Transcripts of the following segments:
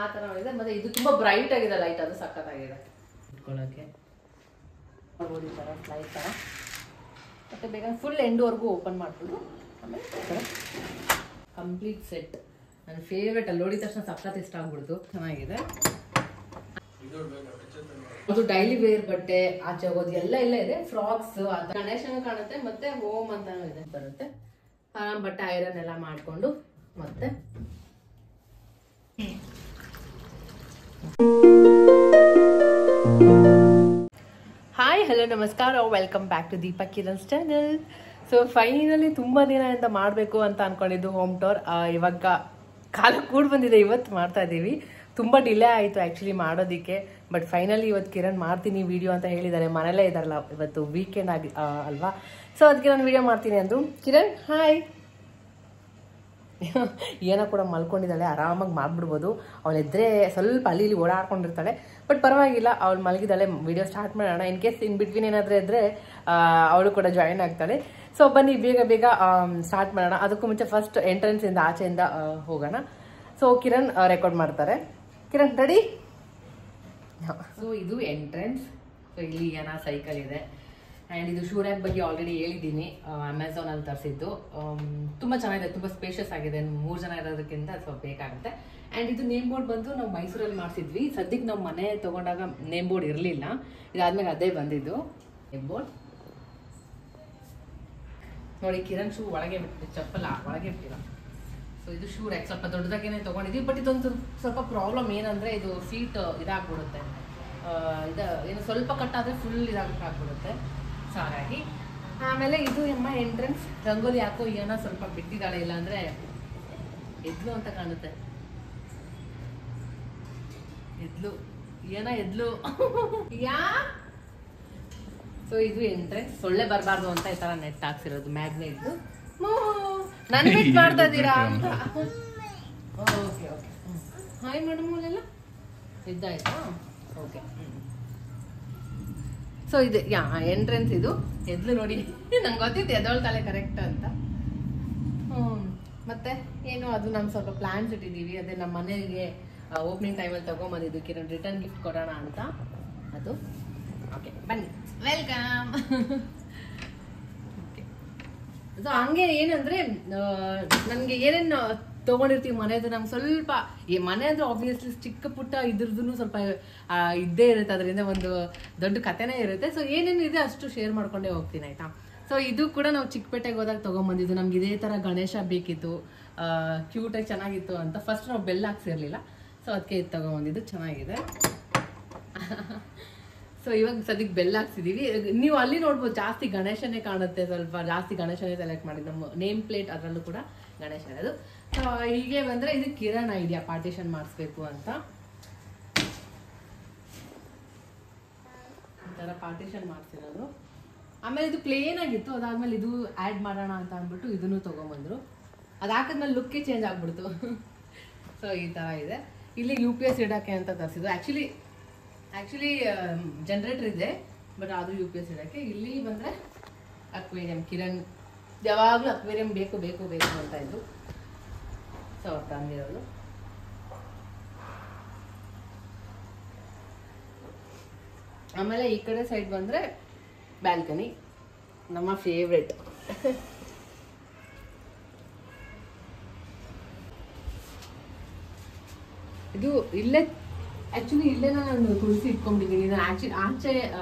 ಆ ತರ ಇದೆ. ಮತ್ತೆ ಇದು ತುಂಬಾ ಬ್ರೈಟ್ ಆಗಿದೆ ಲೈಟ್, ಅದು ಸಖತ್ತಾಗಿದೆ ಇಟ್ಕೊಳ್ಳೋಕೆ. ನೋಡ್ಬೋದು ಈ ತರ ಲೈಟ್ ತರ. ಮತ್ತೆ ಬೇಕಾದ್ರೆ ಫುಲ್ ಎಂಡ್ವರೆಗೂ ಓಪನ್ ಮಾಡ್ಬೋದು. ಆಮೇಲೆ ಈ ತರ ಕಂಪ್ಲೀಟ್ ಸೆಟ್ ನನ್ನ ಫೇವ್ರೇಟ್. ಅಲ್ಲಿ ನೋಡಿದ ತಕ್ಷಣ ಸಖತ್ ಇಷ್ಟ ಆಗ್ಬಿಡ್ತು. ಚೆನ್ನಾಗಿದೆ. ಅದು ಡೈಲಿ ವೇರ್ ಬಟ್ಟೆ, ಆಚೆ ಹೋಗೋದು ಎಲ್ಲ ಇದೆ. ಫ್ರಾಕ್ಸ್, ಗಣೇಶನ ಕಾಣುತ್ತೆ. ಮತ್ತೆ ಹೋಮ್ ಅಂತಾನು ಇದೆ ಬರುತ್ತೆ. ಬಟ್ಟೆ ಐರನ್ ಎಲ್ಲ ಮಾಡ್ಕೊಂಡು ಮತ್ತೆ ಹಾಯ್ ಹಲೋ ನಮಸ್ಕಾರ, welcome back to Deepa Kiran's channel. So finally ತುಂಬ ದಿನದಿಂದ ಮಾಡಬೇಕು ಅಂತ ಅನ್ಕೊಂಡಿದ್ದು ಹೋಮ್ ಟೂರ್. ಇವಾಗ ಕಾಲ ಕೂಡ ಬಂದಿದೆ, ಇವತ್ತು ಮಾಡ್ತಾ ಇದ್ದೀವಿ. ತುಂಬ ಡಿಲೇ ಆಯಿತು ಆ್ಯಕ್ಚುಲಿ ಮಾಡೋದಕ್ಕೆ. ಬಟ್ ಫೈನಲಿ ಇವತ್ತು ಕಿರಣ್ ಮಾಡ್ತೀನಿ ವಿಡಿಯೋ ಅಂತ ಹೇಳಿದ್ದಾರೆ. ಮನೇಲೇ ಇದ್ದಾರಲ್ಲ, ಇವತ್ತು ವೀಕೆಂಡ್ ಆಗಿ ಅಲ್ವಾ. ಸೊ ಅದಕ್ಕೆ ನಾನು ವಿಡಿಯೋ ಮಾಡ್ತೀನಿ ಅಂದರು. ಕಿರಣ್ ಹಾಯ್. ಏನೋ ಕೂಡ ಮಲ್ಕೊಂಡಿದ್ದಾಳೆ, ಆರಾಮಾಗಿ ಮಾಡ್ಬಿಡ್ಬೋದು. ಅವಳಿದ್ರೆ ಸ್ವಲ್ಪ ಅಲ್ಲಿ ಇಲ್ಲಿ ಓಡಾಡ್ಕೊಂಡಿರ್ತಾಳೆ. ಬಟ್ ಪರವಾಗಿಲ್ಲ, ಅವಳು ಮಲಗಿದ್ದಾಳೆ. ವಿಡಿಯೋ ಸ್ಟಾರ್ಟ್ ಮಾಡೋಣ. ಇನ್ ಕೇಸ್ ಇನ್ ಬಿಟ್ವೀನ್ ಏನಾದರೂ ಇದ್ದರೆ ಅವಳು ಕೂಡ ಜಾಯಿನ್ ಆಗ್ತಾಳೆ. ಸೊ ಬನ್ನಿ ಬೇಗ ಸ್ಟಾರ್ಟ್ ಮಾಡೋಣ. ಅದಕ್ಕೂ ಮುಂಚೆ ಫಸ್ಟ್ ಎಂಟ್ರೆನ್ಸಿಂದ ಆಚೆಯಿಂದ ಹೋಗೋಣ. ಸೊ ಕಿರಣ್ ರೆಕಾರ್ಡ್ ಮಾಡ್ತಾರೆ. ಕಿರಣ್ ರೆಡಿ? ಸೊ ಇದು ಎಂಟ್ರೆನ್ಸ್. ಸೊ ಇಲ್ಲಿ ಏನೋ ಸೈಕಲ್ ಇದೆ. ಆ್ಯಂಡ್ ಇದು ಶೂ ರ್ಯಾಕ್ ಬಗ್ಗೆ ಆಲ್ರೆಡಿ ಹೇಳಿದ್ದೀನಿ, ಅಮೆಝಾನಲ್ಲಿ ತರಿಸಿದ್ದು. ತುಂಬ ಚೆನ್ನಾಗಿದೆ, ತುಂಬ ಸ್ಪೇಷಿಯಸ್ ಆಗಿದೆ. 3 ಜನ ಇರೋದಕ್ಕಿಂತ ಸ್ವಲ್ಪ ಬೇಕಾಗುತ್ತೆ. ಆ್ಯಂಡ್ ಇದು ನೇಮ್ ಬೋರ್ಡ್ ಬಂದು ನಾವು ಮೈಸೂರಲ್ಲಿ ಮಾಡಿಸಿದ್ವಿ. ಸದ್ಯಕ್ಕೆ ನಾವು ಮನೆ ತೊಗೊಂಡಾಗ ನೇಮ್ ಬೋರ್ಡ್ ಇರಲಿಲ್ಲ. ಇದಾದ್ಮೇಲೆ ಅದೇ ಬಂದಿದ್ದು ನೇಮ್ ಬೋರ್ಡ್. ನೋಡಿ ಕಿರಣ್ ಶೂ ಒಳಗೆ ಬಿಟ್ಟು, ಚಪ್ಪಲ್ ಒಳಗೆ ಬಿಟ್ಟಿಲ್ಲ. ಸೊ ಇದು ಶೂ ರ್ಯಾಕ್ ಸ್ವಲ್ಪ ದೊಡ್ಡದಾಗೇನೆ ತೊಗೊಂಡಿದ್ವಿ. ಬಟ್ ಇದೊಂದು ಸ್ವಲ್ಪ ಪ್ರಾಬ್ಲಮ್ ಏನಂದರೆ ಇದು ಸೀಟ್ ಇದಾಗ್ಬಿಡುತ್ತೆ. ಇದು ಏನು ಸ್ವಲ್ಪ ಕಟ್ಟಾದರೆ ಫುಲ್ ಇದಾಗ್ಬಿಡುತ್ತೆ. ಸೊ ಹಾಗಾಗಿ ಆಮೇಲೆ ಇದು ನಮ್ಮ ಎಂಟ್ರೆನ್ಸ್. ರಂಗೋಲಿ ಯಾಕೋ ಏನೋ ಸ್ವಲ್ಪ ಬಿಟ್ಟಿದ್ದಾಳೆ, ಇಲ್ಲ ಅಂದರೆ ಎದ್ಲು ಅಂತ ಕಾಣುತ್ತೆ. ಎದ್ಲು ಯಾ. ಸೊ ಇದು ಎಂಟ್ರೆನ್ಸ್. ಸೊಳ್ಳೆ ಬರಬಾರ್ದು ಅಂತ ಈ ತರ ನೆಟ್ ಹಾಕ್ಸಿರೋದು, ಮ್ಯಾಗ್ನೆಟ್. ನನ್ ಬಿಟ್ಟು ಮಾಡ್ತಾ ಇದ್ದೀರಾ ಅಂತ. Okay okay, hi madam. ಅಲ್ಲೆಲ್ಲ ಇದ್ದಾಯ್ತಾ? ಓಕೆ. ಸೊ ಇದು ಎಂಟ್ರೆನ್ಸ್. ಇದು ಎದ್ಲು ನೋಡಿ, ನಂಗೆ ಗೊತ್ತಿತ್ತು ಎದೊಳ್ತಾಳೆ ಕರೆಕ್ಟ್ ಅಂತ. ಮತ್ತೆ ಏನು, ಅದು ನಮ್ಮ ಸ್ವಲ್ಪ ಪ್ಲಾನ್ಸ್ ಇಟ್ಟಿದ್ದೀವಿ. ಅದೇ ನಮ್ಮ ಮನೆಗೆ ಓಪನಿಂಗ್ ಟೈಮಲ್ಲಿ ತೊಗೊಂಬಂದಿದ್ದು, ಕಿರಣ್ ರಿಟರ್ನ್ ಗಿಫ್ಟ್ ಕೊಡೋಣ ಅಂತ. ಅದು ಓಕೆ, ಬನ್ನಿ, ವೆಲ್ಕಮ್. ಓಕೆ. ಸೊ ಹಂಗೆ ಏನಂದರೆ ನನಗೆ ಏನೇನು ತೊಗೊಂಡಿರ್ತೀವಿ ಮನೆಯದು, ನಮ್ಗೆ ಸ್ವಲ್ಪ ಈ ಮನೆ ಅಂದರೆ ಆಬ್ವಿಯಸ್ಲಿ ಚಿಕ್ಕ ಪುಟ್ಟ ಇದ್ರದ್ದು ಸ್ವಲ್ಪ ಇದ್ದೇ ಇರುತ್ತೆ. ಅದರಿಂದ ಒಂದು ದೊಡ್ಡ ಕಥೆನೇ ಇರುತ್ತೆ. ಸೊ ಏನೇನು ಇದೆ ಅಷ್ಟು ಶೇರ್ ಮಾಡ್ಕೊಂಡೇ ಹೋಗ್ತೀನಿ, ಆಯಿತಾ. ಸೊ ಇದು ಕೂಡ ನಾವು ಚಿಕ್ಕಪೇಟೆಗೆ ಹೋದಾಗ ತೊಗೊಂಬಂದಿದ್ದು. ನಮ್ಗೆ ಇದೇ ಥರ ಗಣೇಶ ಬೇಕಿತ್ತು, ಕ್ಯೂಟಾಗಿ ಚೆನ್ನಾಗಿತ್ತು ಅಂತ. ಫಸ್ಟ್ ನಾವು ಬೆಲ್ಲ ಹಾಕ್ಸಿರ್ಲಿಲ್ಲ, ಸೊ ಅದಕ್ಕೆ ಇದು ತೊಗೊಂಬಂದಿದ್ದು. ಚೆನ್ನಾಗಿದೆ. ಸೊ ಇವಾಗ ಸದ್ಯಕ್ಕೆ ಬೆಲ್ಲ ಹಾಕ್ಸಿದ್ದೀವಿ. ನೀವು ಅಲ್ಲಿ ನೋಡ್ಬೋದು ಜಾಸ್ತಿ ಗಣೇಶನೇ ಕಾಣುತ್ತೆ, ಸ್ವಲ್ಪ ಜಾಸ್ತಿ ಗಣೇಶನೇ ಸೆಲೆಕ್ಟ್ ಮಾಡಿದ್ದು. ನಮ್ಮ ನೇಮ್ ಪ್ಲೇಟ್ ಅದರಲ್ಲೂ ಕೂಡ ಗಣೇಶ ಇರೋದು. ಸೊ ಹೀಗೆ ಬಂದರೆ ಇದು ಕಿರಣ್ ಐಡಿಯಾ, ಪಾರ್ಟಿಷನ್ ಮಾಡಿಸ್ಬೇಕು ಅಂತ. ಈ ಥರ ಪಾರ್ಟಿಷನ್ ಮಾಡಿಸಿರೋದು. ಆಮೇಲೆ ಇದು ಪ್ಲೇನ್ ಆಗಿತ್ತು, ಅದಾದ್ಮೇಲೆ ಇದು ಆ್ಯಡ್ ಮಾಡೋಣ ಅಂತ ಅಂದ್ಬಿಟ್ಟು ಇದನ್ನು ತೊಗೊಂಬಂದರು. ಅದು ಹಾಕಿದ್ಮೇಲೆ ಲುಕ್ಕೇ ಚೇಂಜ್ ಆಗ್ಬಿಡ್ತು. ಸೊ ಈ ಥರ ಇದೆ. ಇಲ್ಲಿ UPS ಇಡೋಕ್ಕೆ ಅಂತ ತರಿಸಿದ್ದು. ಆ್ಯಕ್ಚುಲಿ ಜನ್ರೇಟರ್ ಇದೆ, ಬಟ್ ಅದು UPS ಇಡೋಕ್ಕೆ. ಇಲ್ಲಿ ಬಂದರೆ ಅಕ್ವೇರಿಯಂ. ಕಿರಣ್ ಯಾವಾಗಲೂ ಅಕ್ವೇರಿಯಂ ಬೇಕು ಅಂತ ಇದ್ದು, ಸೊ ಅವ್ರು ತಂದಿರೋದು. ಆಮೇಲೆ ಈ ಕಡೆ ಸೈಡ್ ಬಂದರೆ ಬ್ಯಾಲ್ಕನಿ, ನಮ್ಮ ಫೇವ್ರೆಟ್. ಇದು ಇಲ್ಲೇ ಆ್ಯಕ್ಚುಲಿ ಇಲ್ಲೇ ನಾನು ತುಳಸಿ ಇಟ್ಕೊಂಡಿದ್ದೀನಿ. ನಾನು ಆಚೆ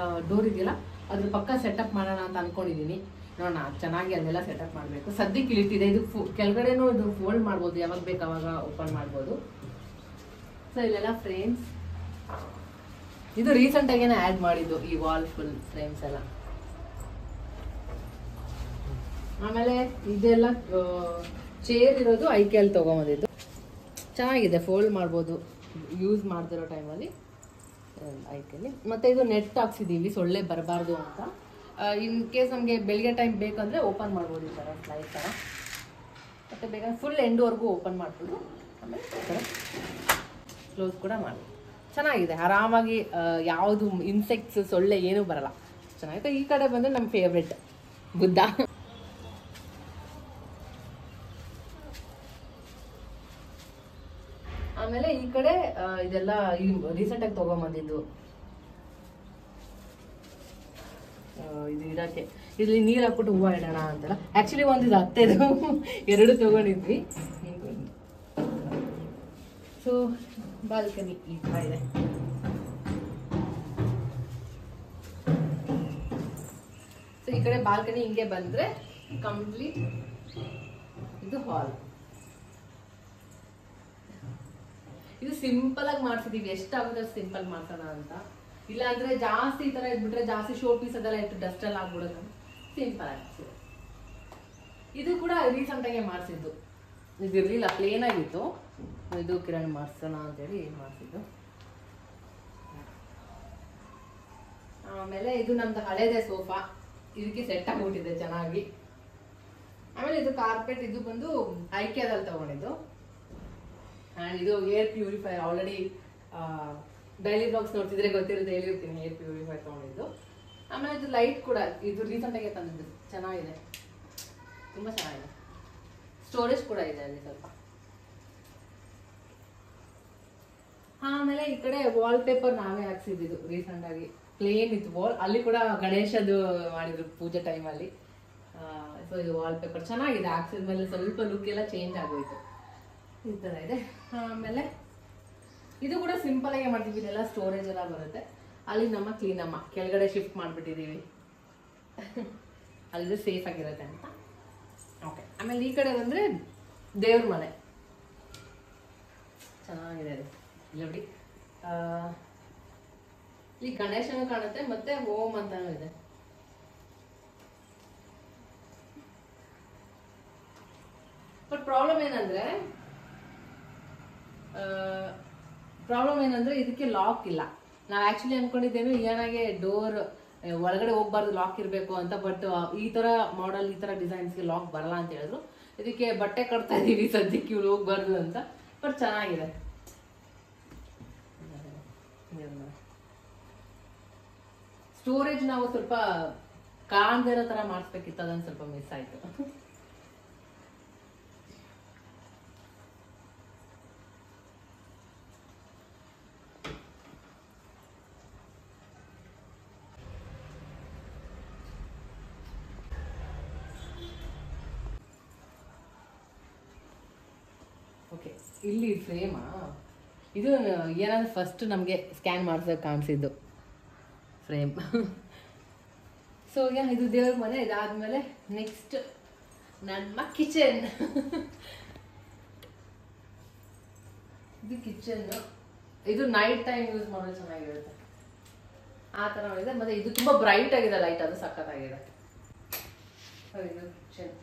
ಡೋರ್ ಇದೆಯಲ್ಲ, ಅದ್ರ ಪಕ್ಕ ಸೆಟಪ್ ಮಾಡೋಣ ಅಂತ ಅಂದ್ಕೊಂಡಿದ್ದೀನಿ. ನೋಡೋಣ, ಚೆನ್ನಾಗಿ ಅಲ್ಲೆಲ್ಲ ಸೆಟಪ್ ಮಾಡಬೇಕು. ಸದ್ಯಕ್ಕೆ ಇಳಿತಿದೆ. ಇದು ಕೆಳಗಡೆನೂ ಇದು ಫೋಲ್ಡ್ ಮಾಡ್ಬೋದು, ಯಾವಾಗ ಬೇಕು ಅವಾಗ ಓಪನ್ ಮಾಡ್ಬೋದು. ಸೊ ಇಲ್ಲೆಲ್ಲ ಫ್ರೇಮ್ಸ್. ಇದು ರೀಸೆಂಟಾಗೇನೆ ಆ್ಯಡ್ ಮಾಡಿದ್ದು, ಈ ವಾಲ್ ಫುಲ್ ಫ್ರೇಮ್ಸ್ ಎಲ್ಲ. ಆಮೇಲೆ ಇದೆಲ್ಲ ಚೇರ್ ಇರೋದು ಐಕೆಯಲ್ಲಿ ತೊಗೊಂಬಂದಿದ್ದು. ಚೆನ್ನಾಗಿದೆ, ಫೋಲ್ಡ್ ಮಾಡ್ಬೋದು ಯೂಸ್ ಮಾಡ್ತಿರೋ ಟೈಮಲ್ಲಿ ಐಕೆಯಲ್ಲಿ. ಮತ್ತು ಇದು ನೆಟ್ ಹಾಕ್ಸಿದ್ದೀವಿ, ಸೊಳ್ಳೆ ಬರಬಾರ್ದು ಅಂತ. ಇನ್ ಕೇಸ್ ನಮಗೆ ಬೆಳಿಗ್ಗೆ ಟೈಮ್ ಬೇಕಂದರೆ ಓಪನ್ ಮಾಡ್ಬೋದು, ಈ ಥರ ಸ್ಲೈಡ್ ಥರ. ಮತ್ತು ಬೇಕಾದ್ರೆ ಫುಲ್ ಎಂಡ್ವರೆಗೂ ಓಪನ್ ಮಾಡ್ಬೋದು. ಆಮೇಲೆ ಈ ಥರ ಕ್ಲೋಸ್ ಕೂಡ ಮಾಡ್ಬೋದು. ಚೆನ್ನಾಗಿದೆ, ಆರಾಮಾಗಿ ಯಾವುದು ಇನ್ಸೆಕ್ಟ್ಸ್ ಸೊಳ್ಳೆ ಏನೂ ಬರಲ್ಲ. ಚೆನ್ನಾಗಿದೆ. ಈ ಕಡೆ ಬಂದರೆ ನಮ್ಮ ಫೇವ್ರೆಟ್ ಬುದ್ಧ. ಆಮೇಲೆ ಈ ಕಡೆ ಇದೆಲ್ಲ ರೀಸೆಂಟಾಗಿ ತೊಗೊಂಬಂದಿದ್ದು. ಇದು ಇಡಕ್ಕೆ ಇಲ್ಲಿ ನೀರು ಹಾಕ್ಬಿಟ್ಟು ಹೂವು ಇಡೋಣ ಅಂತಲ್ಲ. ಆ್ಯಕ್ಚುಲಿ ಒಂದು ಇದು ಹತ್ತೆದು ಎರಡು ತೊಗೊಂಡಿದ್ವಿ. ಸೊ ಬಾಲ್ಕನಿ ಈ ಥರ ಇದೆ. ಸೊ ಈ ಕಡೆ ಬಾಲ್ಕನಿ ಹಿಂಗೆ ಬಂದರೆ ಕಂಪ್ಲೀಟ್ ಇದು ಹಾಲ್. ಇದು ಸಿಂಪಲ್ ಆಗಿ ಮಾಡ್ಸಿದೀವಿ, ಎಷ್ಟಾಗುತ್ತೆ ಸಿಂಪಲ್ ಮಾಡ್ಸೋಣ ಅಂತ. ಇಲ್ಲ ಅಂದ್ರೆ ಜಾಸ್ತಿ ಈ ತರ ಇದ್ಬಿಟ್ರೆ ಜಾಸ್ತಿ ಶೋ ಪೀಸ್ ಅದೆಲ್ಲ ಇಟ್ಟು ಡಸ್ಟ್ ಎಲ್ಲ ಆಗ್ಬಿಡೋದು. ಸಿಂಪಲ್ ಆಗಿ ಇದು ಕೂಡ ರೀಸೆಂಟ್ ಆಗಿ ಮಾಡಿಸಿದ್ದು. ಇದು ಇರ್ಲಿಲ್ಲ, ಪ್ಲೇನ್ ಆಗಿತ್ತು. ಇದು ಕಿರಣ್ ಮಾಡ್ಸೋಣ ಅಂತೇಳಿ ಮಾಡಿಸಿದ್ದು. ಆಮೇಲೆ ಇದು ನಮ್ದು ಹಳೇದೇ ಸೋಫಾ, ಇದಕ್ಕೆ ಸೆಟ್ ಆಗ್ಬಿಟ್ಟಿದೆ ಚೆನ್ನಾಗಿ. ಆಮೇಲೆ ಇದು ಕಾರ್ಪೆಟ್, ಇದು ಬಂದು ಐಕ್ಯದಲ್ಲಿ ತಗೊಂಡಿದ್ದು. ಆ್ಯಂಡ್ ಇದು air purifier. Already daily blogs ನೋಡ್ತಿದ್ರೆ ಗೊತ್ತಿರುತ್ತೆ, ಹೇಳಿರ್ತೀನಿ ಏರ್ ಪ್ಯೂರಿಫೈಯರ್ ತಗೊಂಡಿದ್ದು. ಆಮೇಲೆ ಇದು ಲೈಟ್ ಕೂಡ ಇದು ರೀಸೆಂಟಾಗಿ ತಂದಿದ್ದು, ಚೆನ್ನಾಗಿದೆ, ತುಂಬ ಚೆನ್ನಾಗಿದೆ. ಸ್ಟೋರೇಜ್ ಕೂಡ ಇದೆ ಅಲ್ಲಿ ಸ್ವಲ್ಪ. ಆಮೇಲೆ ಈ ಕಡೆ ವಾಲ್ ಪೇಪರ್ ನಾವೇ ಹಾಕ್ಸಿದ್ದು ರೀಸೆಂಟಾಗಿ. ಪ್ಲೇನ್ ಇತ್ತು ವಾಲ್, ಅಲ್ಲಿ ಕೂಡ ಗಣೇಶದು ಮಾಡಿದ್ರು ಪೂಜೆ ಟೈಮಲ್ಲಿ. ಸೊ ಇದು ವಾಲ್ ಪೇಪರ್ ಚೆನ್ನಾಗಿದೆ, ಹಾಕ್ಸಿದ್ಮೇಲೆ ಸ್ವಲ್ಪ ಲುಕ್ ಎಲ್ಲ ಚೇಂಜ್ ಆಗೋಯ್ತು. ಈ ಥರ ಇದೆ. ಆಮೇಲೆ ಇದು ಕೂಡ ಸಿಂಪಲ್ ಆಗಿ ಮಾಡ್ತೀವಿ, ಇದೆಲ್ಲ ಸ್ಟೋರೇಜ್ ಎಲ್ಲ ಬರುತ್ತೆ. ಅಲ್ಲಿ ನಮ್ಮ ಕ್ಲೀನಮ್ಮ ಕೆಳಗಡೆ ಶಿಫ್ಟ್ ಮಾಡಿಬಿಟ್ಟಿದ್ದೀವಿ, ಅಲ್ಲಿ ಸೇಫ್ ಆಗಿರುತ್ತೆ ಅಂತ. ಓಕೆ. ಆಮೇಲೆ ಈ ಕಡೆ ಬಂದರೆ ದೇವ್ರ ಮನೆ ಚೆನ್ನಾಗಿದೆ. ಅದು ಇಲ್ಲ ಬಿಡಿ, ಇಲ್ಲಿ ಗಣೇಶನೂ ಕಾಣುತ್ತೆ ಮತ್ತೆ ಓಂ ಅಂತಾನೂ ಇದೆ. ಬಟ್ ಪ್ರಾಬ್ಲಮ್ ಏನಂದ್ರೆ ಇದಕ್ಕೆ ಲಾಕ್ ಇಲ್ಲ. ನಾವು ಆಕ್ಚುಲಿ ಅನ್ಕೊಂಡಿದ್ದೇವೆ ಏನಾಗೆ ಡೋರ್ ಒಳಗಡೆ ಹೋಗ್ಬಾರ್ದು, ಲಾಕ್ ಇರಬೇಕು ಅಂತ. ಬಟ್ ಈ ತರ ಮಾಡೆಲ್, ಈ ತರ ಡಿಸೈನ್ಸ್ಗೆ ಲಾಕ್ ಬರಲ್ಲ ಅಂತ ಹೇಳಿದ್ರು. ಇದಕ್ಕೆ ಬಟ್ಟೆ ಕಟ್ತಾ ಇದೀವಿ ಸದ್ಯಕ್ಕೆ, ಇವ್ರು ಹೋಗ್ಬಾರ್ದು ಅಂತ. ಬಟ್ ಚೆನ್ನಾಗಿದೆ. ಸ್ಟೋರೇಜ್ ನಾವು ಸ್ವಲ್ಪ ಕಾಣ್ದೇ ಇರೋ ತರ ಮಾಡಿಸ್ಬೇಕಿತ್ತು, ಅದೊಂದು ಸ್ವಲ್ಪ ಮಿಸ್ ಆಯ್ತು. ಓಕೆ, ಇಲ್ಲಿ ಫ್ರೇಮಾ ಇದು ಏನಾದ್ರು ಫಸ್ಟ್ ನಮಗೆ ಸ್ಕ್ಯಾನ್ ಮಾಡ್ಸೋಕೆ ಕಾಣಿಸಿದ್ದು ಫ್ರೇಮ್. ಸೊ ಇದು ದೇವ್ರ ಮನೆ. ಇದಾದ್ಮೇಲೆ ನೆಕ್ಸ್ಟ್ ನಮ್ಮ ಕಿಚನ್. ಇದು ಕಿಚನ್, ಇದು ನೈಟ್ ಟೈಮ್ ಯೂಸ್ ಮಾಡೋದು ಚೆನ್ನಾಗಿರುತ್ತೆ ಆ ಥರ ಇದೆ. ಮತ್ತೆ ಇದು ತುಂಬಾ ಬ್ರೈಟ್ ಆಗಿದೆ ಲೈಟ್, ಅದು ಸಖತ್ತಾಗಿದೆ. ಇದು ಕಿಚನ್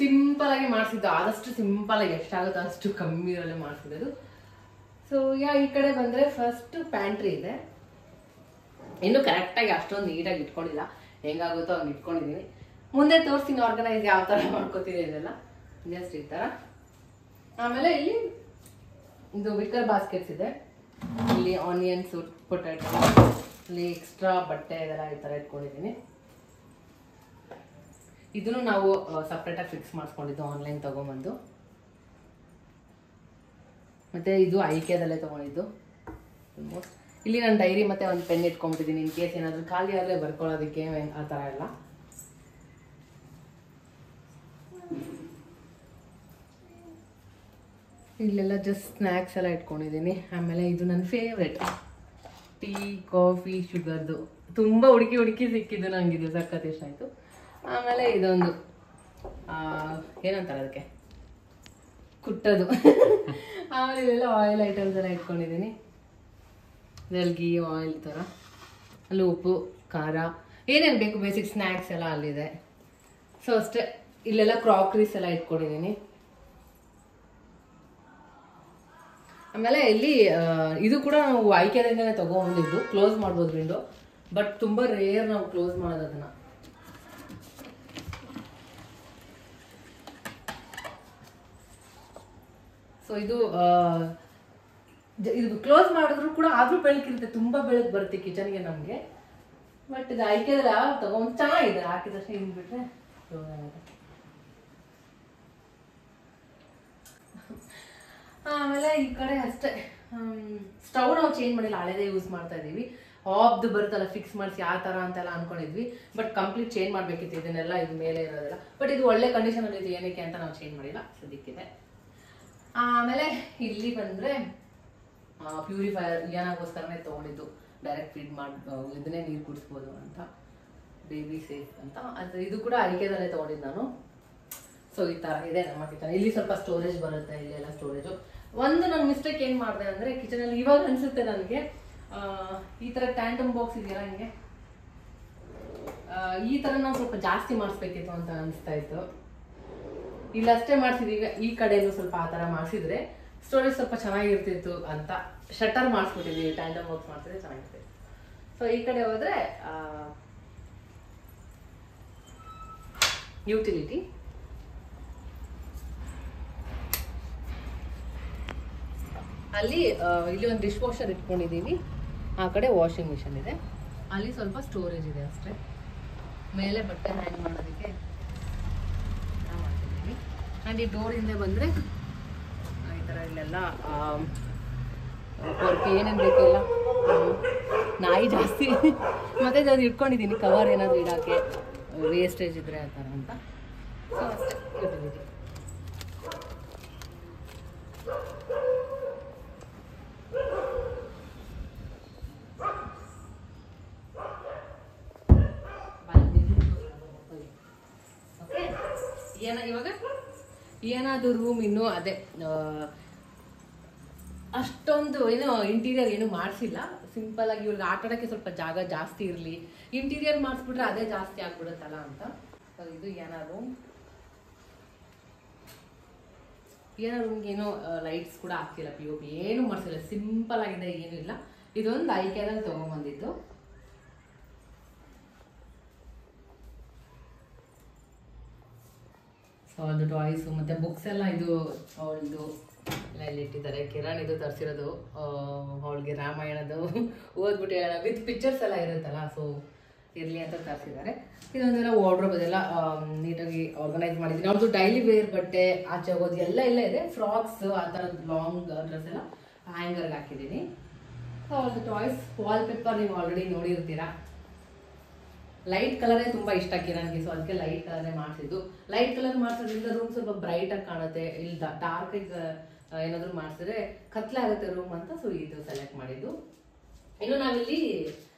ಸಿಂಪಲ್ ಆಗಿ ಮಾಡಿಸಿದ್ದು, ಆದಷ್ಟು ಸಿಂಪಲ್ ಆಗಿ ಎಷ್ಟಾಗುತ್ತೋ ಅಷ್ಟು ಕಮ್ಮಿ ಇರಲ್ಲೇ ಮಾಡಿಸಿದ್ದು. ಸೊ ಈ ಕಡೆ ಬಂದ್ರೆ ಫಸ್ಟ್ ಪ್ಯಾಂಟ್ರಿ ಇದೆ. ಇನ್ನು ಕರೆಕ್ಟಾಗಿ ಅಷ್ಟೊಂದು ನೀಟಾಗಿ ಇಟ್ಕೊಂಡಿಲ್ಲ, ಹೆಂಗಾಗುತ್ತೋ ಹಂಗೆ ಇಟ್ಕೊಂಡಿದ್ದೀನಿ. ಮುಂದೆ ತೋರಿಸ್ತೀನಿ ಆರ್ಗನೈಸ್ ಯಾವ ಥರ ಮಾಡ್ಕೋತೀನಿ ಇದೆಲ್ಲ, ಜಸ್ಟ್ ಈ ಥರ. ಆಮೇಲೆ ಇಲ್ಲಿ ಇದು ವಿಕರ್ ಬಾಸ್ಕೆಟ್ಸ್ ಇದೆ. ಇಲ್ಲಿ ಆನಿಯನ್ಸ್, ಪೊಟ್ಯಾಟೊ, ಇಲ್ಲಿ ಎಕ್ಸ್ಟ್ರಾ ಬಟ್ಟೆ ಇದೆಲ್ಲ ಈ ಥರ ಇಟ್ಕೊಂಡಿದ್ದೀನಿ. ಇದನ್ನು ನಾವು ಸಪ್ರೇಟಾಗಿ ಫಿಕ್ಸ್ ಮಾಡಿಸ್ಕೊಂಡಿದ್ದು ಆನ್ಲೈನ್ ತಗೊಂಬಂದು. ಮತ್ತೆ ಇದು ಐಕ್ಯದಲ್ಲೇ ತಗೊಂಡಿದ್ದು. ಇಲ್ಲಿ ನಾನು ಡೈರಿ ಮತ್ತೆ ಒಂದು ಪೆನ್ ಇಟ್ಕೊಂಡ್ಬಿಟ್ಟಿದ್ದೀನಿ, ಇನ್ ಕೇಸ್ ಏನಾದರೂ ಖಾಲಿ ಆಗಲೇ ಬರ್ಕೊಳ್ಳೋದಕ್ಕೆ ಆ ಥರ ಎಲ್ಲ. ಇಲ್ಲೆಲ್ಲ ಜಸ್ಟ್ ಸ್ನ್ಯಾಕ್ಸ್ ಎಲ್ಲ ಇಟ್ಕೊಂಡಿದ್ದೀನಿ. ಆಮೇಲೆ ಇದು ನನ್ನ ಫೇವ್ರೆಟ್ ಟೀ, ಕಾಫಿ, ಶುಗರ್ದು ತುಂಬ ಹುಡುಕಿ ಸಿಕ್ಕಿದ್ದು ನನಗೆ, ಇದು ಸಖತ್ ಇಷ್ಟ ಆಯಿತು. ಆಮೇಲೆ ಇದೊಂದು ಏನಂತಾರೆ ಅದಕ್ಕೆ, ಕುಟ್ಟದು. ಆಮೇಲೆ ಇಲ್ಲೆಲ್ಲ ಆಯಿಲ್ ಐಟಮ್ಸ್ ಎಲ್ಲ ಇಟ್ಕೊಂಡಿದ್ದೀನಿ. ಇದ್ರಲ್ಲಿ ಗೀ ಆಯಿಲ್ ಥರ, ಅಲ್ಲಿ ಉಪ್ಪು, ಖಾರ, ಏನೇನು ಬೇಕು ಬೇಸಿಕ್ ಸ್ನ್ಯಾಕ್ಸ್ ಎಲ್ಲ ಅಲ್ಲಿದೆ. ಸೊ ಅಷ್ಟೇ. ಇಲ್ಲೆಲ್ಲ ಕ್ರಾಕರೀಸ್ ಎಲ್ಲ ಇಟ್ಕೊಂಡಿದ್ದೀನಿ. ಆಮೇಲೆ ಇಲ್ಲಿ ಇದು ಕೂಡ ನಾವು ಆಯ್ಕೆದಿಂದನೇ ತಗೊಂಡಿದ್ದು. ಕ್ಲೋಸ್ ಮಾಡ್ಬೋದು ವಿಂಡೋ, ಬಟ್ ತುಂಬ ರೇರ್ ನಾವು ಕ್ಲೋಸ್ ಮಾಡೋದು ಅದನ್ನ. ಸೊ ಇದು ಕ್ಲೋಸ್ ಮಾಡಿದ್ರು ಕೂಡ ಆದ್ರೂ ಬೆಳಕಿರುತ್ತೆ, ತುಂಬಾ ಬೆಳಕು ಬರುತ್ತೆ ಕಿಚನ್ಗೆ ನಮಗೆ. ಬಟ್ ಇದು ಆಯ್ಕೆಲ್ಲ ತಗೊಂಡು ಚೆನ್ನಾಗಿದೆ, ಹಾಕಿದಷ್ಟೇ ಹಿಂಗ್ ಬಿಟ್ರೆ ಆಮೇಲೆ ಈ ಕಡೆ ಅಷ್ಟೇ ಸ್ಟವ್ ನಾವು ಚೇಂಜ್ ಮಾಡಿಲ್ಲ, ಹಳೇದೇ ಯೂಸ್ ಮಾಡ್ತಾ ಇದೀವಿ. ಆಬ್ದು ಬರುತ್ತಲ್ಲ ಫಿಕ್ಸ್ ಮಾಡಿಸಿ ಆ ಥರ ಅಂತೆಲ್ಲ ಅನ್ಕೊಂಡಿದ್ವಿ. ಬಟ್ ಕಂಪ್ಲೀಟ್ ಚೇಂಜ್ ಮಾಡಬೇಕಿತ್ತು ಇದನ್ನೆಲ್ಲ, ಇದು ಮೇಲೆ ಇರೋದೆಲ್ಲ. ಬಟ್ ಇದು ಒಳ್ಳೆ ಕಂಡೀಷನಲ್ಲಿ ಇದೆ, ಏನಕ್ಕೆ ಅಂತ ನಾವು ಚೇಂಜ್ ಮಾಡಿಲ್ಲ ಸದ್ಯಕ್ಕಿದೆ. ಆಮೇಲೆ ಇಲ್ಲಿ ಬಂದರೆ ಪ್ಯೂರಿಫೈಯರ್ ಏನಾಗೋಸ್ಕರನೇ ತೊಗೊಂಡಿದ್ದು, ಡೈರೆಕ್ಟ್ ಫೀಡ್ ಮಾಡಿ ಇದನ್ನೇ ನೀರು ಕುಡಿಸ್ಬೋದು ಅಂತ, ಬೇಬಿ ಸೇಫ್ ಅಂತ. ಅದು ಇದು ಕೂಡ ಅಡಿಕೆದಲ್ಲೇ ತೊಗೊಂಡಿದ್ದು ನಾನು. ಸೊ ಈ ಥರ ಇದೆ ನಮ್ಮ ಕಿಚನ್. ಇಲ್ಲಿ ಸ್ವಲ್ಪ ಸ್ಟೋರೇಜ್ ಬರುತ್ತೆ, ಇಲ್ಲೆಲ್ಲ ಸ್ಟೋರೇಜು. ಒಂದು ನನ್ನ ಮಿಸ್ಟೇಕ್ ಏನು ಮಾಡಿದೆ ಅಂದರೆ ಕಿಚನಲ್ಲಿ ಇವಾಗ ಅನಿಸುತ್ತೆ ನನಗೆ, ಈ ಥರ ಟ್ಯಾಂಟಮ್ ಬಾಕ್ಸ್ ಇದೆಯಲ್ಲ ಹಿಂಗೆ, ಈ ಥರ ನಾವು ಸ್ವಲ್ಪ ಜಾಸ್ತಿ ಮಾಡಿಸ್ಬೇಕಿತ್ತು ಅಂತ ಅನಿಸ್ತಾ ಇತ್ತು. ಇಲ್ಲಷ್ಟೇ ಮಾಡಿಸಿದೀವಿ, ಈ ಕಡೆಯೂ ಸ್ವಲ್ಪ ಆ ಥರ ಮಾಡಿಸಿದ್ರೆ ಸ್ಟೋರೇಜ್ ಸ್ವಲ್ಪ ಚೆನ್ನಾಗಿರ್ತಿತ್ತು ಅಂತ ಶಟರ್ ಮಾಡಿಸ್ಬಿಟ್ಟಿದ್ದೀವಿ. ಟ್ಯಾಂಟಮ್ ಬಾಕ್ಸ್ ಮಾಡಿಸಿದ್ರೆ ಚೆನ್ನಾಗಿರ್ತಿತ್ತು. ಸೊ ಈ ಕಡೆ ಹೋದರೆ ಯುಟಿಲಿಟಿ, ಅಲ್ಲಿ ಇಲ್ಲಿ ಒಂದು ಡಿಶ್ ವಾಷರ್ ಇಟ್ಕೊಂಡಿದ್ದೀವಿ, ಆ ಕಡೆ ವಾಷಿಂಗ್ ಮಿಷನ್ ಇದೆ, ಅಲ್ಲಿ ಸ್ವಲ್ಪ ಸ್ಟೋರೇಜ್ ಇದೆ ಅಷ್ಟೇ. ಮೇಲೆ ಬಟ್ಟೆ ಹ್ಯಾಂಗ್ ಮಾಡೋದಕ್ಕೆ ಮಾಡ್ತಿದ್ದೀವಿ. ಆ್ಯಂಡ್ ಈ ಡೋರ್ ಹಿಂದೆ ಬಂದರೆ ಈ ಥರ ಇಲ್ಲೆಲ್ಲ ಅವ್ರಿಗೆ ಏನೇನು ಬೇಕೆಲ್ಲ, ನಾಯಿ ಜಾಸ್ತಿ ಮತ್ತೆ ಅದು ಇಟ್ಕೊಂಡಿದ್ದೀನಿ ಕವರ್ ಏನಾದರೂ ಇಡೋಕ್ಕೆ, ವೇಸ್ಟೇಜ್ ಇದ್ರೆ ಆ ಥರ ಅಂತ. ಸೊ ಅಷ್ಟೇ ಯುಟಿಲಿಟಿ. ಇವಾಗ ಏನಾದರೂ ರೂಮ್ ಇನ್ನೂ ಅದೇ ಅಷ್ಟೊಂದು ಏನೋ ಇಂಟೀರಿಯರ್ ಏನು ಮಾಡಿಸಿಲ್ಲ. ಸಿಂಪಲ್ ಆಗಿ ಇವ್ರಿಗೆ ಆಟ ಆಡೋಕ್ಕೆ ಸ್ವಲ್ಪ ಜಾಗ ಜಾಸ್ತಿ ಇರಲಿ, ಇಂಟೀರಿಯರ್ ಮಾಡಿಸ್ಬಿಟ್ರೆ ಅದೇ ಜಾಸ್ತಿ ಆಗ್ಬಿಡುತ್ತಲ್ಲ ಅಂತ. ಇದು ಏನಾದ್ರು ರೂಮ್ಗೆ ಏನೋ ಲೈಟ್ಸ್ ಕೂಡ ಆಗ್ತಿಲ್ಲ, POP ಏನು ಮಾಡಿಸಿಲ್ಲ, ಸಿಂಪಲ್ ಆಗಿದೆ, ಏನೂ ಇಲ್ಲ. ಇದೊಂದು ಐಕೆದಲ್ಲಿ ತೊಗೊಂಬಂದಿದ್ದು. ಅವಳದು ಟಾಯ್ಸು ಮತ್ತು ಬುಕ್ಸ್ ಎಲ್ಲ ಇದು ಅವಳದು ಎಲ್ಲ ಇಲ್ಲಿ ಇಟ್ಟಿದ್ದಾರೆ. ಕಿರಣ್ ಇದು ತರಿಸಿರೋದು, ಅವಳಿಗೆ ರಾಮಾಯಣದು ಓದ್ಬಿಟ್ಟು ಹೇಳೋಣ ವಿತ್ ಪಿಕ್ಚರ್ಸ್ ಎಲ್ಲ ಇರುತ್ತಲ್ಲ, ಸೊ ಇರಲಿ ಅಂತ ತರಿಸಿದ್ದಾರೆ. ಇದೊಂದೆಲ್ಲ ವಾರ್ಡ್ರೋಬ್ ಅದೆಲ್ಲ ನೀಟಾಗಿ ಆರ್ಗನೈಸ್ ಮಾಡಿದ್ದೀನಿ. ಅವ್ರದ್ದು ಡೈಲಿ ವೇರ್ ಬಟ್ಟೆ, ಆಚೆ ಹೋಗೋದು ಎಲ್ಲ ಇದೆ. ಫ್ರಾಕ್ಸ್ ಆ ಥರದ್ದು ಲಾಂಗ್ ಡ್ರೆಸ್ ಎಲ್ಲ ಹ್ಯಾಂಗರ್ಗೆ ಹಾಕಿದ್ದೀನಿ. ಸೊ ಅವ್ರದ್ದು ಟಾಯ್ಸ್, ವಾಲ್ಪೇಪರ್ ನೀವು ಆಲ್ರೆಡಿ ನೋಡಿರ್ತೀರಾ. ಲೈಟ್ ಕಲರೇ ತುಂಬ ಇಷ್ಟ ಕಿರಣ್ಗೆ, ಸೊ ಅದಕ್ಕೆ ಲೈಟ್ ಕಲರೇ ಮಾಡಿಸಿದ್ದು. ಲೈಟ್ ಕಲರ್ ಮಾಡಿಸೋದ್ರಿಂದ ರೂಮ್ ಸ್ವಲ್ಪ ಬ್ರೈಟಾಗಿ ಕಾಣುತ್ತೆ, ಇಲ್ಲಿ ಡಾರ್ಕಾಗಿ ಏನಾದರೂ ಮಾಡಿಸಿದ್ರೆ ಕತ್ಲೆ ಆಗುತ್ತೆ ರೂಮ್ ಅಂತ. ಸೊ ಇದು ಸೆಲೆಕ್ಟ್ ಮಾಡಿದ್ದು. ಇನ್ನು ನಾವಿಲ್ಲಿ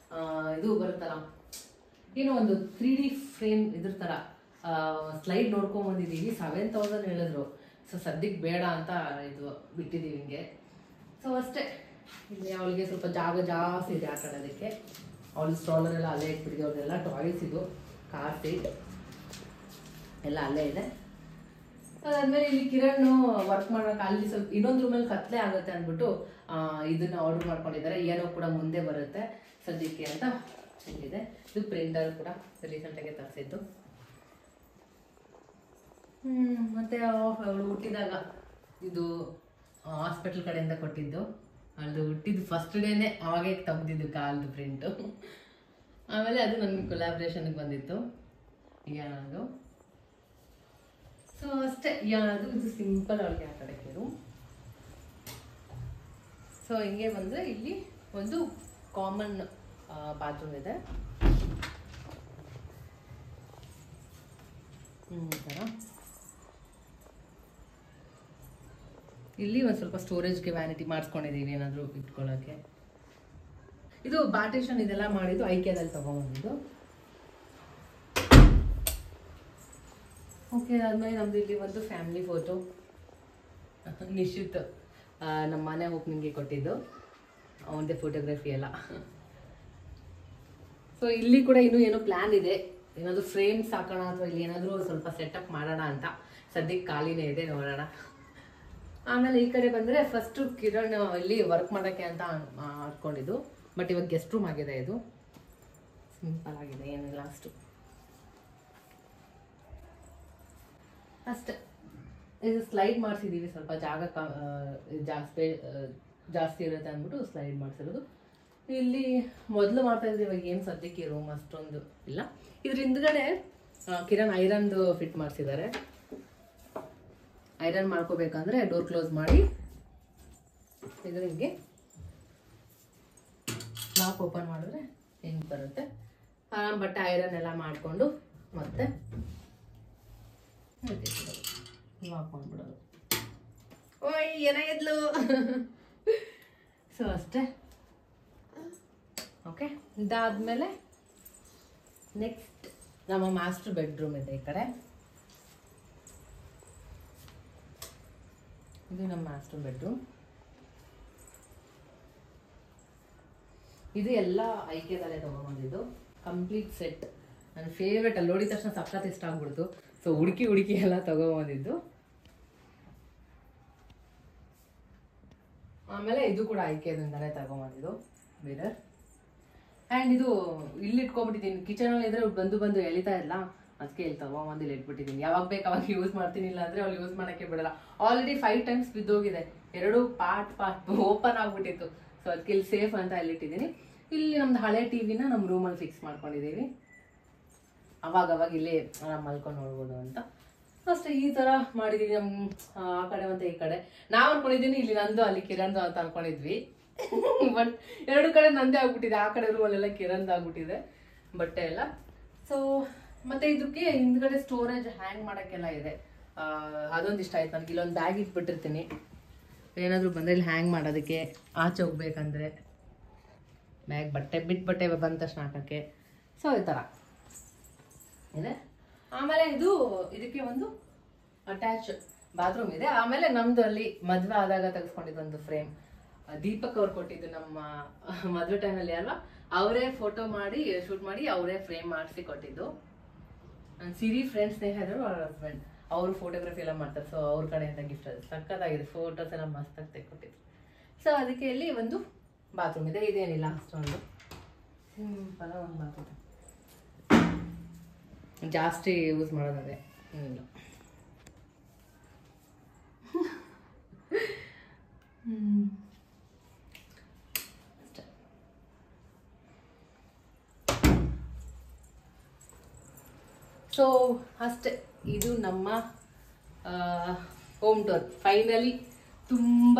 ಇದು ಬರುತ್ತಲ್ಲ, ಏನೋ ಒಂದು 3D ಫ್ರೇಮ್ ಇದ್ರ ಥರ ಸ್ಲೈಡ್ ನೋಡ್ಕೊಂಬಂದಿದ್ದೀವಿ. 7,000 ಹೇಳಿದ್ರು. ಸೊ ಸದ್ಯಕ್ಕೆ ಬೇಡ ಅಂತ ಇದು ಬಿಟ್ಟಿದ್ದೀವಿ ಹಿಂಗೆ. ಸೊ ಅಷ್ಟೇ. ಇಲ್ಲಿ ಅವಳಿಗೆ ಸ್ವಲ್ಪ ಜಾಗ ಜಾಸ್ತಿ ಇದೆ ಆಟ ಆಡೋದಕ್ಕೆ. ಅವಳು ಸ್ಟ್ರಾಲರ್ ಎಲ್ಲ ಅಲ್ಲೇ ಇಟ್ಬಿಟ್ಟಿದೆ. ಅವ್ರದ್ದೆಲ್ಲ ಟಾಯ್ಸ್, ಇದು ಕಾರ್ ಸೀಟ್ ಎಲ್ಲ ಅಲ್ಲೇ ಇದೆ. ಅದಾದ್ಮೇಲೆ ಇಲ್ಲಿ ಕಿರಣ್ ವರ್ಕ್ ಮಾಡೋಕೆ ಅಲ್ಲಿ ಸ್ವಲ್ಪ ಇನ್ನೊಂದು ರೂಮಲ್ಲಿ ಕತ್ಲೆ ಆಗುತ್ತೆ ಅಂದ್ಬಿಟ್ಟು ಇದನ್ನ ಆರ್ಡರ್ ಮಾಡ್ಕೊಂಡಿದ್ದಾರೆ. ಏನೋ ಕೂಡ ಮುಂದೆ ಬರುತ್ತೆ ಸದ್ಯಕ್ಕೆ ಅಂತ ಹೇಳಿದೆ. ಇದು ಪ್ರಿಂಟರ್ ಕೂಡ ರೀಸೆಂಟಾಗಿ ತರಿಸಿದ್ದು. ಮತ್ತೆ ಅವಳು ಹುಟ್ಟಿದಾಗ ಇದು ಹಾಸ್ಪಿಟಲ್ ಕಡೆಯಿಂದ ಕೊಟ್ಟಿದ್ದು. ಅದು ಹುಟ್ಟಿದ್ದು ಫಸ್ಟ್ ಡೇನೆ ಅವಾಗೇ ತೆಗ್ದಿದ್ದು ಕಾಲ್ದು ಪ್ರಿಂಟು. ಆಮೇಲೆ ಅದು ನನಗೆ ಕೊಲಾಬ್ರೇಷನ್ಗೆ ಬಂದಿತ್ತು ಯಾನದು. ಸೊ ಅಷ್ಟೇ, ಯಾನದು ಇದು ಸಿಂಪಲ್ ಅವಳಿಗೆ ಆಟ ಆಡೋಕ್ಕೆ ರೂಮ್. ಸೊ ಹಿಂಗೆ ಬಂದರೆ ಇಲ್ಲಿ ಒಂದು ಕಾಮನ್ ಬಾತ್ರೂಮ್ ಇದೆ. ಈ ಥರ ಇಲ್ಲಿ ಒಂದು ಸ್ವಲ್ಪ ಸ್ಟೋರೇಜ್ಗೆ ವ್ಯಾನಿಟಿ ಮಾಡಿಸ್ಕೊಂಡಿದ್ದೀವಿ, ಏನಾದರೂ ಇಟ್ಕೊಳ್ಳೋಕ್ಕೆ. ಇದು ಪಾರ್ಟಿಷನ್ ಇದೆಲ್ಲ ಮಾಡಿದ್ದು ಐಕ್ಯದಲ್ಲಿ ತೊಗೊಂಬಂದಿದ್ದು. ಓಕೆ, ಆದ್ಮೇಲೆ ನಮ್ದು ಇಲ್ಲಿ ಒಂದು ಫ್ಯಾಮಿಲಿ ಫೋಟೋ, ನಿಶ್ಚಿತ್ ನಮ್ಮ ಮನೆ ಓಪನಿಂಗ್ಗೆ ಕೊಟ್ಟಿದ್ದು, ಅವನದೇ ಫೋಟೋಗ್ರಫಿ ಎಲ್ಲ. ಸೊ ಇಲ್ಲಿ ಕೂಡ ಇನ್ನೂ ಏನೋ ಪ್ಲ್ಯಾನ್ ಇದೆ, ಏನಾದರೂ ಫ್ರೇಮ್ಸ್ ಹಾಕೋಣ ಅಥವಾ ಇಲ್ಲಿ ಏನಾದರೂ ಸ್ವಲ್ಪ ಸೆಟಪ್ ಮಾಡೋಣ ಅಂತ. ಸದ್ಯಕ್ಕೆ ಖಾಲಿನೇ ಇದೆ, ನೋಡೋಣ. ಆಮೇಲೆ ಈ ಕಡೆ ಬಂದರೆ ಫಸ್ಟು ಕಿರಣ್ ಇಲ್ಲಿ ವರ್ಕ್ ಮಾಡೋಕ್ಕೆ ಅಂತ ಅಂದ್ಕೊಂಡಿದ್ದು. ಬಟ್ ಇವಾಗ ಗೆಸ್ಟ್ ರೂಮ್ ಆಗಿದೆ. ಇದು ಸಿಂಪಲ್ ಆಗಿದೆ, ಏನಿಲ್ಲ ಅಷ್ಟು ಅಷ್ಟೇ. ಇದು ಸ್ಲೈಡ್ ಮಾಡಿಸಿದ್ದೀವಿ, ಸ್ವಲ್ಪ ಜಾಗ ಜಾಸ್ತಿ ಇರುತ್ತೆ ಅಂದ್ಬಿಟ್ಟು ಸ್ಲೈಡ್ ಮಾಡಿಸಿರೋದು. ಇಲ್ಲಿ ಮೊದಲು ಮಾಡ್ತಾ ಇದ್ವಿ, ಇವಾಗ ಏನು ಸದ್ಯಕ್ಕೆ ರೂಮ್ ಅಷ್ಟೊಂದು ಇಲ್ಲ. ಇದ್ರ ಹಿಂದ್ಗಡೆ ಕಿರಣ್ ಐರನ್ದು ಫಿಟ್ ಮಾಡಿಸಿದ್ದಾರೆ. ಐರನ್ ಮಾಡ್ಕೋಬೇಕಂದ್ರೆ ಡೋರ್ ಕ್ಲೋಸ್ ಮಾಡಿ ಇದು ನಿಮಗೆ ಲಾಕ್ ಓಪನ್ ಮಾಡಿದ್ರೆ ಹಿಂಗೆ ಬರುತ್ತೆ. ಬಟ್ಟೆ ಐರನ್ ಎಲ್ಲ ಮಾಡಿಕೊಂಡು ಮತ್ತೆ ಲಾಕ್ ಮಾಡಿಬಿಡೋದು. ಓಯ್ ಏನಾಗಿದ್ಲು. ಸೊ ಅಷ್ಟೇ. ಓಕೆ, ಇದಾದ್ಮೇಲೆ ನೆಕ್ಸ್ಟ್ ನಮ್ಮ ಮಾಸ್ಟರ್ ಬೆಡ್ರೂಮ್ ಇದೆ ಈ ಕಡೆ. ಇದು ನಮ್ಮ ಮಾಸ್ಟರ್ ಬೆಡ್ರೂಮ್. ಇದು ಎಲ್ಲ ಐಕ್ಯದಲ್ಲೇ ತಗೊಂಡ್ಬಂದಿದ್ದು ಕಂಪ್ಲೀಟ್ ಸೆಟ್. ನನ್ನ ಫೇವ್ರೆಟ್. ಅಲ್ಲಿ ನೋಡಿದ ತಕ್ಷಣ ಸಖತ್ ಇಷ್ಟ ಆಗ್ಬಿಡ್ತು. ಸೊ ಹುಡುಕಿ ಎಲ್ಲ ತಗೊಂಡ್ಬಂದಿದ್ದು. ಆಮೇಲೆ ಇದು ಕೂಡ ಐಕ್ಯದಿಂದಲೇ ತಗೊಂಡ್ಬಂದಿದ್ದು ಮಿರರ್. ಆ್ಯಂಡ್ ಇದು ಇಲ್ಲಿ ಇಟ್ಕೊಬಿಟ್ಟಿದ್ದೀನಿ. ಕಿಚನಲ್ಲಿ ಇದ್ರೆ ಬಂದು ಎಳಿತಾ ಇಲ್ಲ, ಅದಕ್ಕೆ ಇಲ್ಲಿ ತಗೊಂಬಂದು ಇಲ್ಲಿ ಇಟ್ಬಿಟ್ಟಿದ್ದೀನಿ. ಯಾವಾಗ ಬೇಕು ಅವಾಗ ಯೂಸ್ ಮಾಡ್ತೀನಿ, ಇಲ್ಲ ಅಂದರೆ ಅವ್ಳು ಯೂಸ್ ಮಾಡೋಕ್ಕೆ ಬಿಡಲ್ಲ. Already 5 times ಬಿದ್ದೋಗಿದೆ. 2 ಪಾರ್ಟ್ ಓಪನ್ ಆಗ್ಬಿಟ್ಟಿತ್ತು. ಸೊ ಅದಕ್ಕೆ ಇಲ್ಲಿ ಸೇಫ್ ಅಂತ ಇಲ್ಲಿಟ್ಟಿದ್ದೀನಿ. ಇಲ್ಲಿ ನಮ್ದು ಹಳೆ ಟಿವಿನ ನಮ್ಮ ರೂಮಲ್ಲಿ ಫಿಕ್ಸ್ ಮಾಡ್ಕೊಂಡಿದ್ದೀವಿ. ಅವಾಗ ಇಲ್ಲೇ ಮಲ್ಕೊಂಡು ನೋಡ್ಬೋದು ಅಂತ ಅಷ್ಟೇ. ಈ ಥರ ಮಾಡಿದ್ದೀವಿ. ನಮ್ಮ ಆ ಕಡೆ ಮತ್ತು ಈ ಕಡೆ ನಾವು ಅನ್ಕೊಂಡಿದ್ದೀನಿ ಇಲ್ಲಿ ನಂದು ಅಲ್ಲಿ ಕಿರಣ್ದು ಅಂತ ಅನ್ಕೊಂಡಿದ್ವಿ. ಬಟ್ 2 ಕಡೆ ನಂದೇ ಆಗ್ಬಿಟ್ಟಿದೆ. ಆ ಕಡೆ ರೂಮಲ್ಲೆಲ್ಲ ಕಿರಣ್ದು ಆಗ್ಬಿಟ್ಟಿದೆ ಬಟ್ಟೆ ಎಲ್ಲ. ಸೊ ಮತ್ತೆ ಇದಕ್ಕೆ ಹಿಂದ್ಗಡೆ ಸ್ಟೋರೇಜ್ ಹ್ಯಾಂಗ್ ಮಾಡೋಕ್ಕೆಲ್ಲ ಇದೆ. ಅದೊಂದು ಇಷ್ಟ ಆಯ್ತು ನನಗೆ. ಇಲ್ಲೊಂದು ಬ್ಯಾಗ್ ಇಟ್ಬಿಟ್ಟಿರ್ತೀನಿ, ಏನಾದರೂ ಬಂದರೆ ಇಲ್ಲಿ ಹ್ಯಾಂಗ್ ಮಾಡೋದಕ್ಕೆ. ಆಚೆ ಹೋಗ್ಬೇಕಂದ್ರೆ ಬ್ಯಾಗ್ ಬಟ್ಟೆ ಬಂದ ತಕ್ಷಣ ಹಾಕೋಕ್ಕೆ. ಸೊ ಈ ಥರ ಇದೆ. ಆಮೇಲೆ ಇದಕ್ಕೆ ಒಂದು ಅಟ್ಯಾಚ್ ಬಾತ್ರೂಮ್ ಇದೆ. ಆಮೇಲೆ ನಮ್ದು ಅಲ್ಲಿ ಮದುವೆ ಆದಾಗ ತೆಗೆಸ್ಕೊಂಡಿದ್ದು ಒಂದು ಫ್ರೇಮ್. ದೀಪಕ್ ಅವ್ರು ಕೊಟ್ಟಿದ್ದು ನಮ್ಮ ಮದುವೆ ಟೈಮಲ್ಲಿ ಅಲ್ವಾ, ಅವರೇ ಫೋಟೋ ಮಾಡಿ ಶೂಟ್ ಮಾಡಿ ಅವರೇ ಫ್ರೇಮ್ ಮಾಡಿಸಿ ಕೊಟ್ಟಿದ್ದು. ನನ್ನ ಸಿರಿ ಫ್ರೆಂಡ್ ಸ್ನೇಹಿತರು ಅವ್ರ ಹಸ್ಬೆಂಡ್ ಅವರು ಫೋಟೋಗ್ರಫಿ ಎಲ್ಲ ಮಾಡ್ತಾರೆ. ಸೊ ಅವ್ರ ಕಡೆಯಿಂದ ಗಿಫ್ಟ್ ಅದು ಸಕ್ಕತ್ತಾಗಿದೆ. ಫೋಟೋಸ್ ಎಲ್ಲ ಮಸ್ತಾಗಿ ತೆಗೆದುಕೊಟ್ಟಿದ್ರು. ಸೊ ಅದಕ್ಕೆ ಇಲ್ಲಿ ಒಂದು ಬಾತ್ರೂಮ್ ಇದೆ. ಇದೇನಿಲ್ಲ ಅಷ್ಟೊಂದು ಸಿಂಪಲ್ ಒಂದು ಬಾತ್ರೂಮ್, ಜಾಸ್ತಿ ಯೂಸ್ ಮಾಡೋದೇ ಇಲ್ಲ. ಸೊ ಅಷ್ಟೇ. ಇದು ನಮ್ಮ ಹೋಮ್ ಟೂರ್. ಫೈನಲಿ ತುಂಬ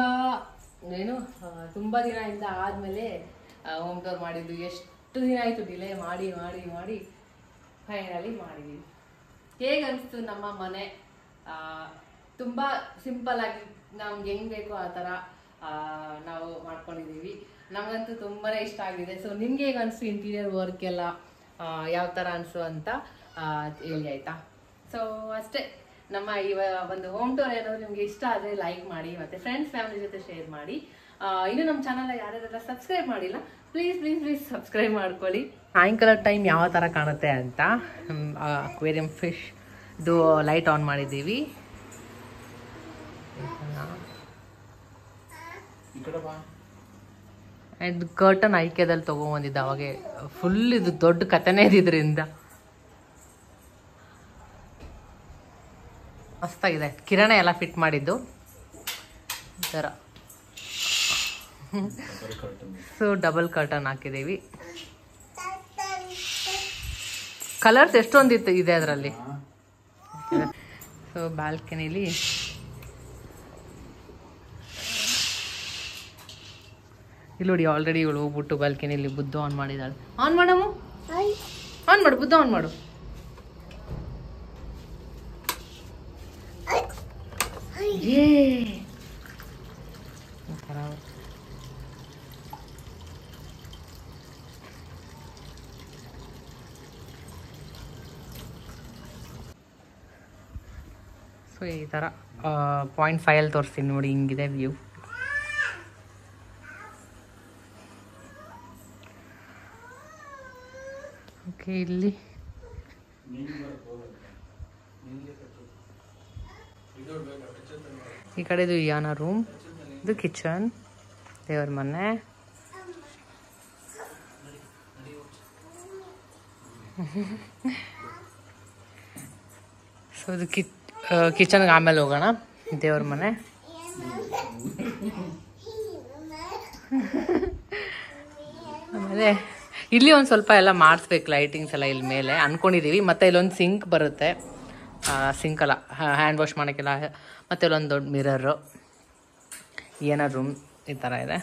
ದಿನದಿಂದ ಆದಮೇಲೆ ಹೋಮ್ ಟೂರ್ ಮಾಡಿದ್ದು. ಎಷ್ಟು ದಿನ ಆಯಿತು ಡಿಲೇ ಮಾಡಿ ಫೈನಲಿ ಮಾಡಿದ್ದೀವಿ. ಹೇಗೆ ಅನಿಸ್ತು ನಮ್ಮ ಮನೆ? ತುಂಬ ಸಿಂಪಲ್ಲಾಗಿ ನಮ್ಗೆ ಹೆಂಗೆ ಬೇಕೋ ಆ ಥರ ನಾವು ಮಾಡ್ಕೊಂಡಿದ್ದೀವಿ. ನಮಗಂತೂ ತುಂಬಾ ಇಷ್ಟ ಆಗಿದೆ. ಸೊ ನಿಮ್ಗೆ ಹೇಗೆ ಅನಿಸ್ತು ಇಂಟೀರಿಯರ್ ವರ್ಕ್ ಎಲ್ಲ ಯಾವ ಥರ ಅನಿಸು ಅಂತ ಹೇಳಿ ಆಯಿತಾ? ಸೊ ಅಷ್ಟೇ. ನಮ್ಮ ಈ ಒಂದು ಹೋಮ್ ಟೂರ್ ಏನಾದರೂ ನಿಮಗೆ ಇಷ್ಟ ಆದರೆ ಲೈಕ್ ಮಾಡಿ, ಮತ್ತು ಫ್ರೆಂಡ್ಸ್ ಫ್ಯಾಮಿಲಿ ಜೊತೆ ಶೇರ್ ಮಾಡಿ. ಇನ್ನು ನಮ್ಮ ಚಾನಲ್ ಯಾರ್ಯಾರೆಲ್ಲ ಸಬ್ಸ್ಕ್ರೈಬ್ ಮಾಡಿಲ್ಲ ಪ್ಲೀಸ್ ಸಬ್ಸ್ಕ್ರೈಬ್ ಮಾಡ್ಕೊಳ್ಳಿ. ಸಾಯಂಕಾಲ ಟೈಮ್ ಯಾವ ಥರ ಕಾಣುತ್ತೆ ಅಂತ ಅಕ್ವೇರಿಯಂ ಫಿಶ್ ಇದು ಲೈಟ್ ಆನ್ ಮಾಡಿದ್ದೀವಿ. ಆ್ಯಂಡ್ ಕರ್ಟನ್ ಐಕ್ಯದಲ್ಲಿ ತೊಗೊಂಬಂದಿದ್ದ. ಅವಾಗೆ ಫುಲ್ ಇದು ದೊಡ್ಡ ಕಥೆನೇ ಇದ್ರಿಂದ ಮಸ್ತಾಗಿದೆ. ಕಿರಣ ಎಲ್ಲ ಫಿಟ್ ಮಾಡಿದ್ದು ಈ ಥರ. ಸೊ ಡಬಲ್ ಕರ್ಟನ್ ಹಾಕಿದ್ದೀವಿ. ಕಲರ್ಸ್ ಎಷ್ಟೊಂದಿತ್ತು ಇದೆ ಅದರಲ್ಲಿ. ಸೊ ಬಾಲ್ಕನಿಲಿ ಇಲ್ಲಿ ನೋಡಿ, ಆಲ್ರೆಡಿ ಇವಳು ಹೋಗ್ಬಿಟ್ಟು ಬಾಲ್ಕನಿಲಿ ಬುದ್ದು ಆನ್ ಮಾಡಿದಾಳೆ. ಆನ್ ಮಾಡಮ್ಮ, ಆನ್ ಮಾಡು, ಬುದ್ದು ಆನ್ ಮಾಡು. ಸೊ ಈ ಥರ 0.5 ತೋರಿಸ್ತೀನಿ ನೋಡಿ, ಹಿಂಗಿದೆ ವ್ಯೂ. ಓಕೆ, ಇಲ್ಲಿ ಈ ಕಡೆದು ಯಾನ ರೂಮ್, ಇದು ಕಿಚನ್, ದೇವ್ರ ಮನೆ. ಸೊ ಇದು ಕಿಚನ್ಗೆ ಆಮೇಲೆ ಹೋಗೋಣ. ದೇವ್ರ ಮನೆ. ಆಮೇಲೆ ಇಲ್ಲಿ ಒಂದು ಸ್ವಲ್ಪ ಎಲ್ಲ ಮಾಡಿಸ್ಬೇಕು, ಲೈಟಿಂಗ್ಸ್ ಎಲ್ಲ ಇಲ್ಲಿ ಮೇಲೆ ಅಂದ್ಕೊಂಡಿದ್ದೀವಿ. ಮತ್ತು ಇಲ್ಲೊಂದು ಸಿಂಕ್ ಬರುತ್ತೆ, ಸಿಂಕ್ ಅಲ್ಲ, ಹ್ಯಾಂಡ್ ವಾಶ್ ಮಾಡೋಕ್ಕೆಲ್ಲ. ಮತ್ತು ಇಲ್ಲೊಂದು ದೊಡ್ಡ ಮಿರರು, ಏನೋ ರೂಮ್ ಈ ಥರ ಇದೆ.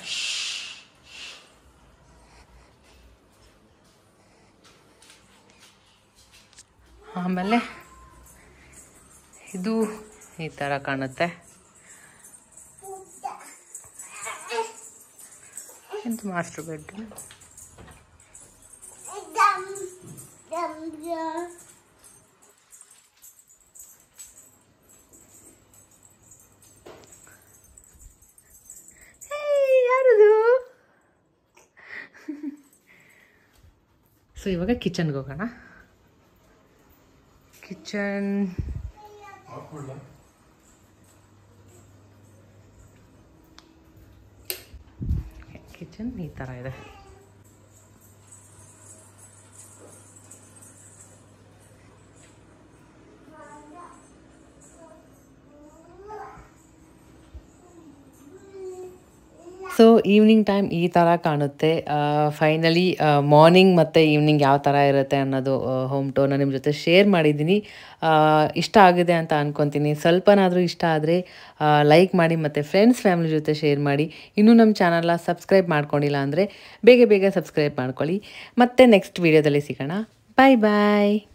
ಆಮೇಲೆ ಇದು ಈ ಥರ ಕಾಣುತ್ತೆ. ಇದು ಮಾಸ್ಟರ್ ಬೆಡ್ರೂಮ್. ಯಾರದು? ಸೊ ಇವಾಗ ಕಿಚನ್ಗೆ ಹೋಗೋಣ. ಕಿಚನ್ ಈ ಥರ ಇದೆ. ಸೊ ಈವ್ನಿಂಗ್ ಟೈಮ್ ಈ ಥರ ಕಾಣುತ್ತೆ. ಫೈನಲಿ ಮಾರ್ನಿಂಗ್ ಮತ್ತು ಈವ್ನಿಂಗ್ ಯಾವ ಥರ ಇರುತ್ತೆ ಅನ್ನೋದು ಹೋಮ್ ಟೂರ್ನ ನಿಮ್ಮ ಜೊತೆ ಶೇರ್ ಮಾಡಿದ್ದೀನಿ. ಇಷ್ಟ ಆಗಿದೆ ಅಂತ ಅಂದ್ಕೊತೀನಿ. ಸ್ವಲ್ಪನಾದರೂ ಇಷ್ಟ ಆದರೆ ಲೈಕ್ ಮಾಡಿ ಮತ್ತು ಫ್ರೆಂಡ್ಸ್ ಫ್ಯಾಮಿಲಿ ಜೊತೆ ಶೇರ್ ಮಾಡಿ. ಇನ್ನೂ ನಮ್ಮ ಚಾನಲ್ನ ಸಬ್ಸ್ಕ್ರೈಬ್ ಮಾಡ್ಕೊಂಡಿಲ್ಲ ಅಂದರೆ ಬೇಗ ಬೇಗ ಸಬ್ಸ್ಕ್ರೈಬ್ ಮಾಡ್ಕೊಳ್ಳಿ. ಮತ್ತೆ ನೆಕ್ಸ್ಟ್ ವೀಡಿಯೋದಲ್ಲಿ ಸಿಗೋಣ. ಬಾಯ್ ಬಾಯ್.